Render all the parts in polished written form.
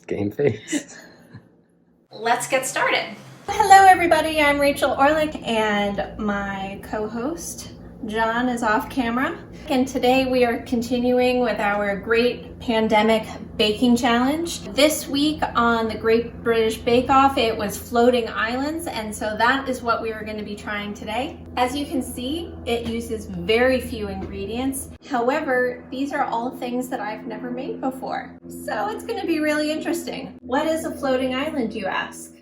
Game face. Let's get started. Hello everybody, I'm Rachel Orlick and my co-host John is off camera. And today we are continuing with our Great Pandemic Baking Challenge. This week on the Great British Bake Off, it was floating islands, and so that is what we are going to be trying today. As you can see, it uses very few ingredients. However, these are all things that I've never made before. So it's going to be really interesting. What is a floating island, you ask?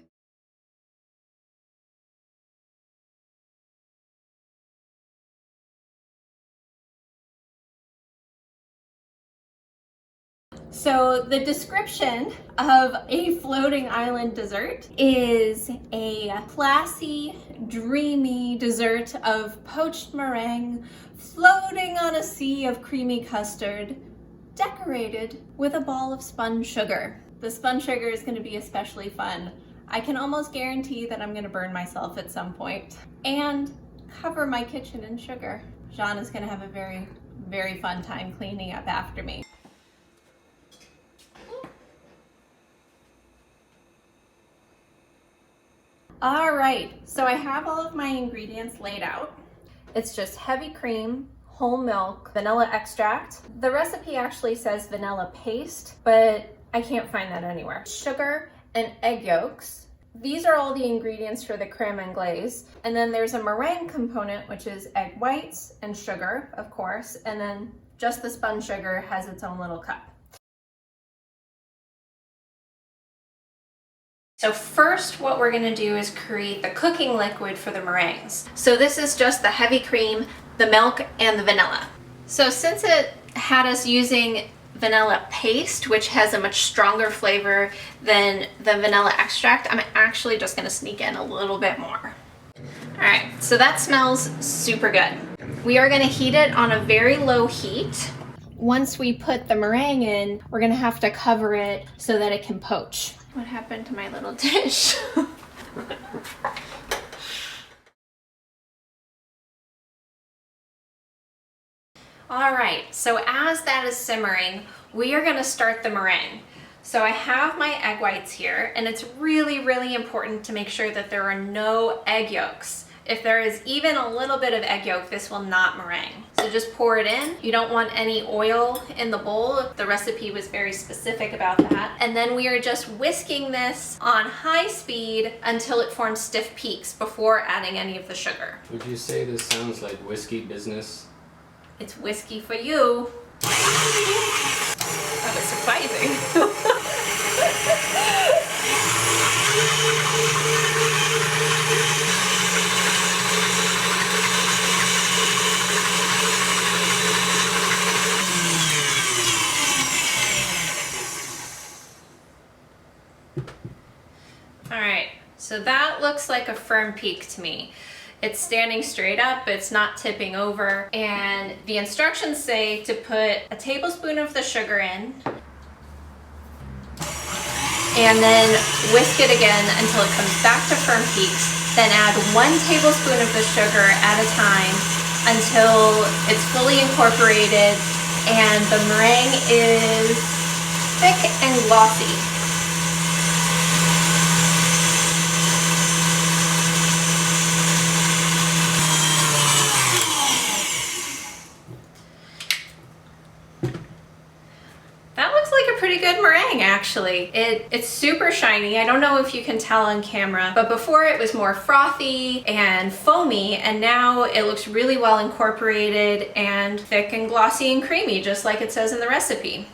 So the description of a floating island dessert is a classy, dreamy dessert of poached meringue floating on a sea of creamy custard, decorated with a ball of spun sugar. The spun sugar is going to be especially fun. I can almost guarantee that I'm going to burn myself at some point and cover my kitchen in sugar. Jean is going to have a very, very fun time cleaning up after me. All right, so I have all of my ingredients laid out. It's just heavy cream, whole milk, vanilla extract. The recipe actually says vanilla paste, but I can't find that anywhere. Sugar and egg yolks. These are all the ingredients for the creme and glaze. And then there's a meringue component, which is egg whites and sugar, of course. And then just the spun sugar has its own little cup. So first what we're gonna do is create the cooking liquid for the meringues. So this is just the heavy cream, the milk, and the vanilla. So since it had us using vanilla paste, which has a much stronger flavor than the vanilla extract, I'm actually just gonna sneak in a little bit more. All right, so that smells super good. We are gonna heat it on a very low heat. Once we put the meringue in, we're gonna have to cover it so that it can poach. What happened to my little dish? All right, so as that is simmering, we are gonna start the meringue. So I have my egg whites here, and it's really, really important to make sure that there are no egg yolks. If there is even a little bit of egg yolk, this will not meringue. So just pour it in. You don't want any oil in the bowl. The recipe was very specific about that. And then we are just whisking this on high speed until it forms stiff peaks before adding any of the sugar. Would you say this sounds like whiskey business? It's whiskey for you. That was surprising. All right, so that looks like a firm peak to me. It's standing straight up, it's not tipping over, and the instructions say to put a tablespoon of the sugar in, and then whisk it again until it comes back to firm peaks, then add 1 tablespoon of the sugar at a time until it's fully incorporated and the meringue is thick and glossy. Pretty good meringue, actually. It's super shiny. I don't know if you can tell on camera, but before it was more frothy and foamy, and now it looks really well incorporated and thick and glossy and creamy, just like it says in the recipe.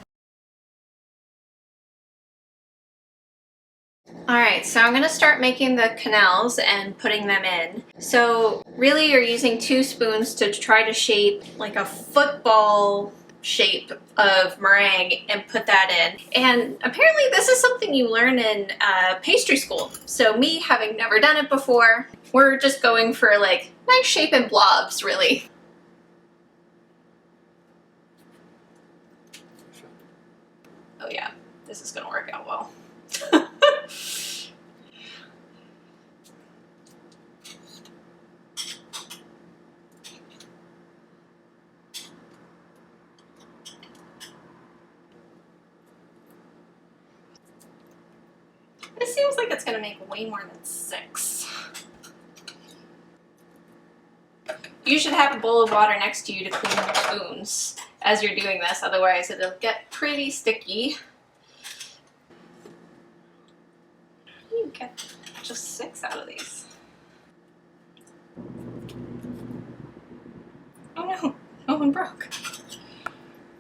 All right, so I'm gonna start making the quenelles and putting them in. So really you're using 2 spoons to try to shape like a football shape of meringue and put that in. And apparently this is something you learn in pastry school. So me having never done it before, we're just going for like nice shape and blobs, really. Oh yeah, this is gonna work out well. This seems like it's gonna make way more than 6. You should have a bowl of water next to you to clean your spoons as you're doing this, otherwise it'll get pretty sticky. How do you get just 6 out of these? Oh no, no one broke.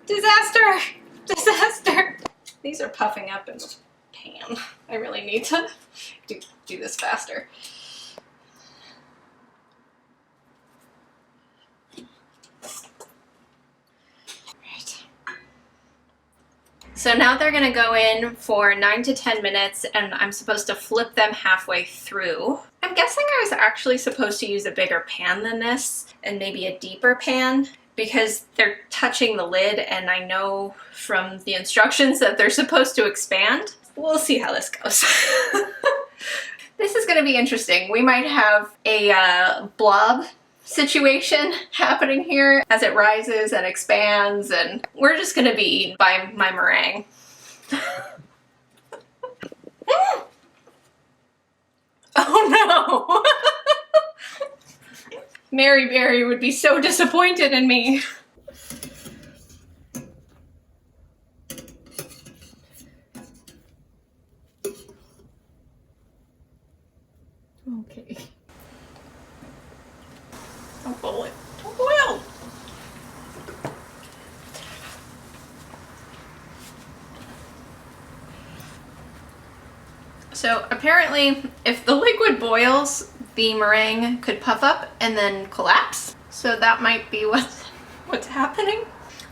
Disaster! Disaster! These are puffing up in the pan. I really need to do this faster. Right. So now they're gonna go in for 9 to 10 minutes and I'm supposed to flip them halfway through. I'm guessing I was actually supposed to use a bigger pan than this and maybe a deeper pan because they're touching the lid and I know from the instructions that they're supposed to expand. We'll see how this goes. This is gonna be interesting. We might have a blob situation happening here as it rises and expands, and we're just gonna be eaten by my meringue. Oh no! Mary Berry would be so disappointed in me. Okay. Don't boil it. Don't boil! So apparently, if the liquid boils, the meringue could puff up and then collapse. So that might be what's happening.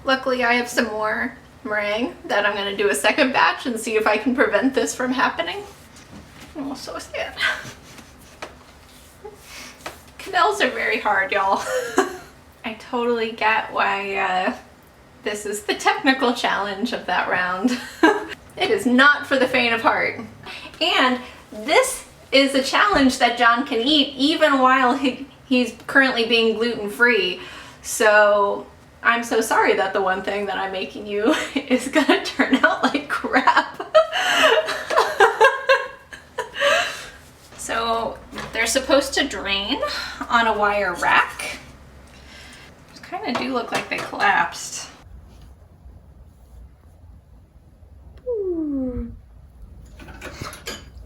Luckily, I have some more meringue that I'm gonna do a second batch and see if I can prevent this from happening. I'm so sad. Canals are very hard, y'all. I totally get why this is the technical challenge of that round. It is not for the faint of heart. And this is a challenge that John can eat even while he's currently being gluten-free. So I'm so sorry that the one thing that I'm making you is gonna turn out like crap. So they're supposed to drain on a wire rack. These kind of do look like they collapsed.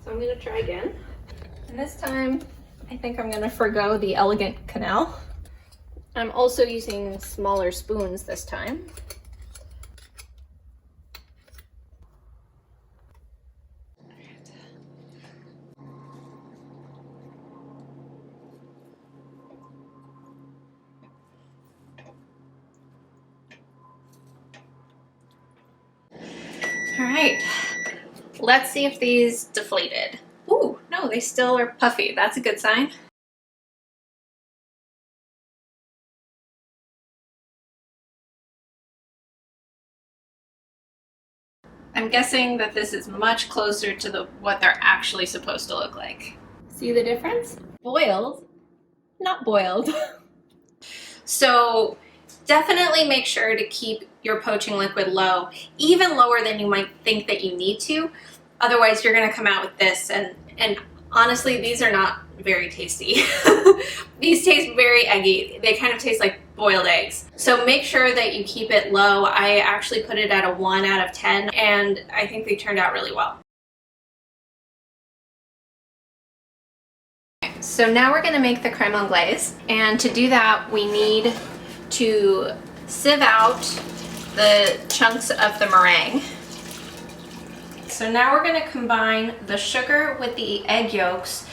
So I'm gonna try again. And this time, I think I'm gonna forgo the elegant canal. I'm also using smaller spoons this time. All right, let's see if these deflated. Ooh, no, they still are puffy. That's a good sign. I'm guessing that this is much closer to what they're actually supposed to look like. See the difference? Boiled, not boiled. So definitely make sure to keep your poaching liquid low, even lower than you might think that you need to. Otherwise, you're gonna come out with this, and honestly, these are not very tasty. These taste very eggy. They kind of taste like boiled eggs. So make sure that you keep it low. I actually put it at a 1 out of 10, and I think they turned out really well. So now we're gonna make the crème anglaise, and to do that, we need to sieve out the chunks of the meringue. So now we're gonna combine the sugar with the egg yolks,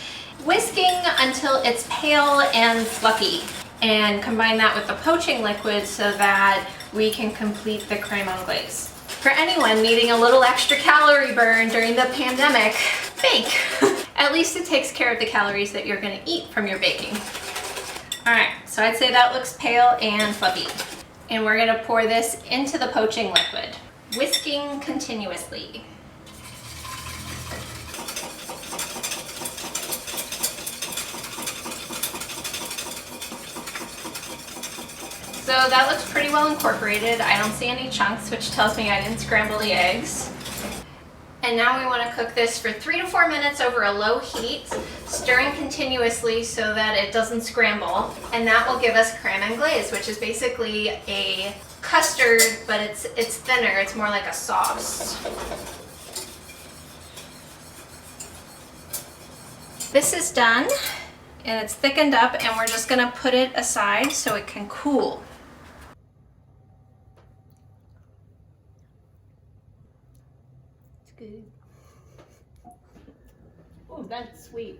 whisking until it's pale and fluffy, and combine that with the poaching liquid so that we can complete the crème anglaise. For anyone needing a little extra calorie burn during the pandemic, bake. At least it takes care of the calories that you're gonna eat from your baking. All right, so I'd say that looks pale and fluffy. And we're gonna pour this into the poaching liquid, whisking continuously. So that looks pretty well incorporated. I don't see any chunks, which tells me I didn't scramble the eggs. And now we want to cook this for 3 to 4 minutes over a low heat, stirring continuously so that it doesn't scramble. And that will give us crème and glaze, which is basically a custard, but it's thinner. It's more like a sauce. This is done, and it's thickened up, and we're just going to put it aside so it can cool. It's good. Oh, that's sweet.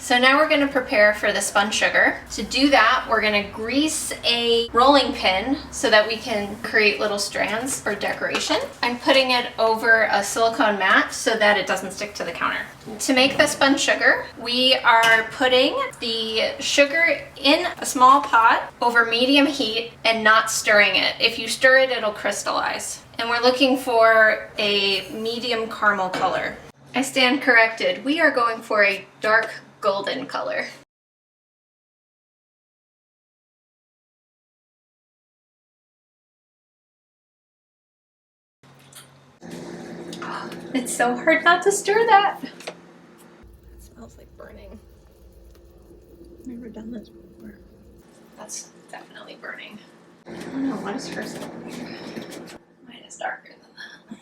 So now we're going to prepare for the spun sugar. To do that, we're going to grease a rolling pin so that we can create little strands for decoration. I'm putting it over a silicone mat so that it doesn't stick to the counter. To make the spun sugar, we are putting the sugar in a small pot over medium heat and not stirring it. If you stir it, it'll crystallize. And we're looking for a medium caramel color. I stand corrected. We are going for a dark golden color. Oh, it's so hard not to stir that. It smells like burning. Never done this before. That's definitely burning. I don't know, what is hers like here? Mine is darker than that.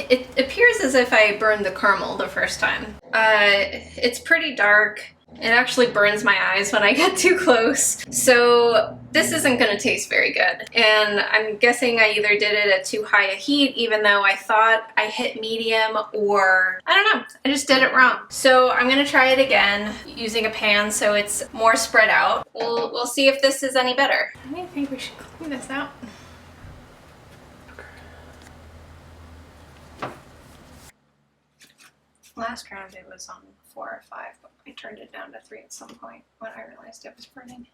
It appears as if I burned the caramel the first time. It's pretty dark. It actually burns my eyes when I get too close. So this isn't gonna taste very good. And I'm guessing I either did it at too high a heat, even though I thought I hit medium, or I don't know, I just did it wrong. So I'm gonna try it again using a pan so it's more spread out. We'll see if this is any better. I think we should clean this out. Last round it was on 4 or 5, but I turned it down to 3 at some point when I realized it was burning.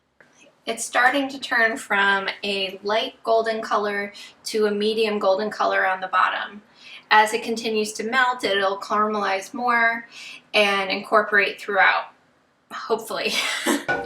It's starting to turn from a light golden color to a medium golden color on the bottom. As it continues to melt, it'll caramelize more and incorporate throughout. Hopefully.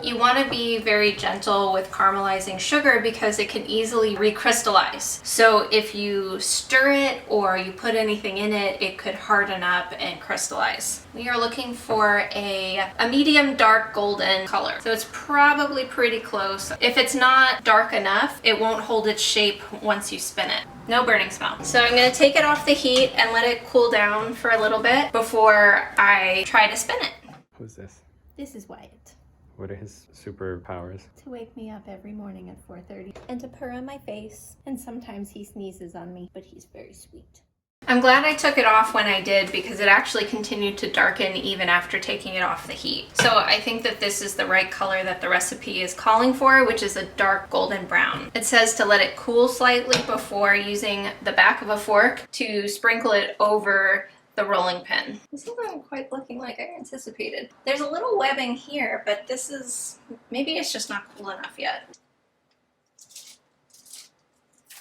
You want to be very gentle with caramelizing sugar because it can easily recrystallize. So if you stir it or you put anything in it, it could harden up and crystallize. We are looking for a medium dark golden color. So it's probably pretty close. If it's not dark enough, it won't hold its shape once you spin it. No burning smell. So I'm going to take it off the heat and let it cool down for a little bit before I try to spin it. Who's this? This is Wyatt. What are his superpowers? To wake me up every morning at 4:30 and to purr on my face. And sometimes he sneezes on me, but he's very sweet. I'm glad I took it off when I did because it actually continued to darken even after taking it off the heat. So I think that this is the right color that the recipe is calling for, which is a dark golden brown. It says to let it cool slightly before using the back of a fork to sprinkle it over the rolling pin. This isn't quite looking like I anticipated. There's a little webbing here, but this is, maybe it's just not cool enough yet.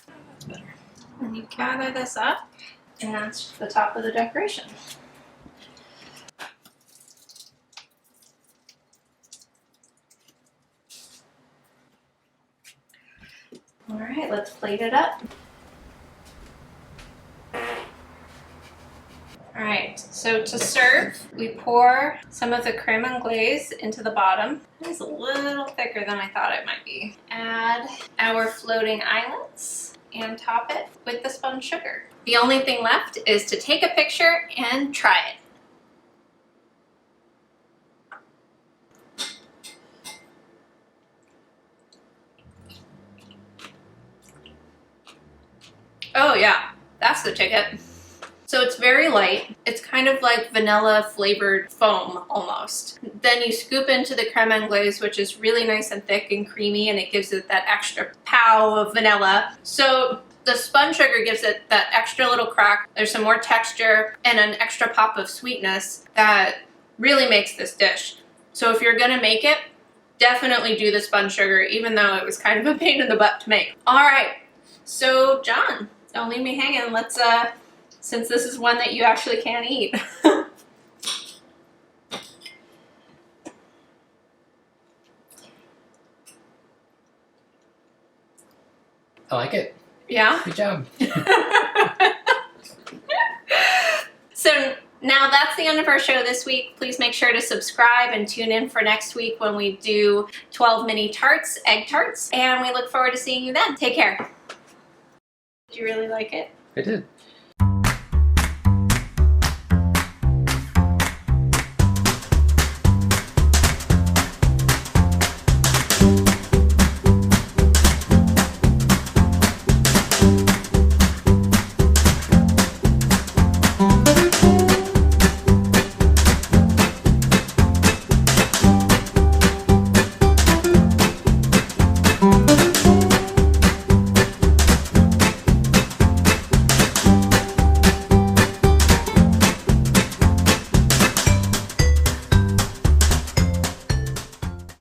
That's better. And you gather this up, and that's the top of the decoration. All right, let's plate it up. All right, so to serve, we pour some of the crème and glaze into the bottom. It's a little thicker than I thought it might be. Add our floating islets and top it with the spun sugar. The only thing left is to take a picture and try it. Oh yeah, that's the ticket. So it's very light. It's kind of like vanilla flavored foam almost. Then you scoop into the crème and glaze, which is really nice and thick and creamy, and it gives it that extra pow of vanilla. So the spun sugar gives it that extra little crack. There's some more texture and an extra pop of sweetness that really makes this dish. So if you're gonna make it, definitely do the spun sugar, even though it was kind of a pain in the butt to make. All right, so John, don't leave me hanging. Let's, since this is one that you actually can't eat. I like it. Yeah? Good job. So now that's the end of our show this week. Please make sure to subscribe and tune in for next week when we do 12 mini tarts, egg tarts, and we look forward to seeing you then. Take care. Did you really like it? I did.